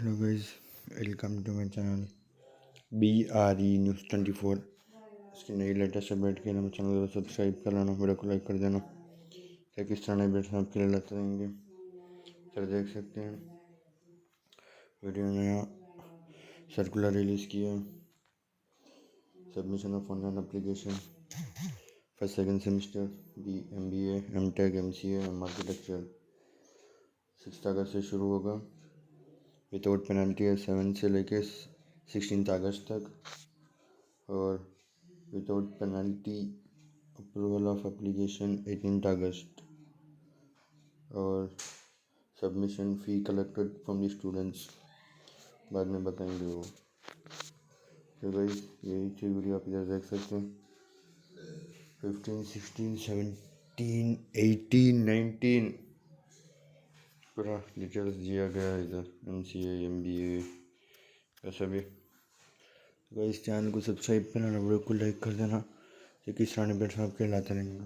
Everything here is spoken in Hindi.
Hello guys, welcome to my channel BRE news 24। इसकी नई लेटेस्ट अपडेट के लिए मेरे चैनल को सब्सक्राइब कर लेना, वीडियो को लाइक कर देना। क्या किस तरह अपडेट्स आपके लिए लाते रहेंगे। सर देख सकते हैं वीडियो में यहाँ सर्कुलर रिलीज़ किया है। Submission of online application first second semester MBA MTech MCA architecture 6 अगस्त से शुरू होगा। विदाउट पेनल्टी है 7 से लेके 16 अगस्त तक, और without penalty approval of application 18 अगस्त, और submission fee collected from the students बाद में बताएंगे वो। तो गाइस यही थी वीडियो, आप इधर देख सकते हैं 15 16 17 18 19 पूरा डिटेल्स दिया गया है इधर, MCA MBA ऐसा भी। तो इस चैनल को सब्सक्राइब करना, वीडियो को लाइक कर देना, जो किस तरह अपडेट्स आपके लाते रहेंगे।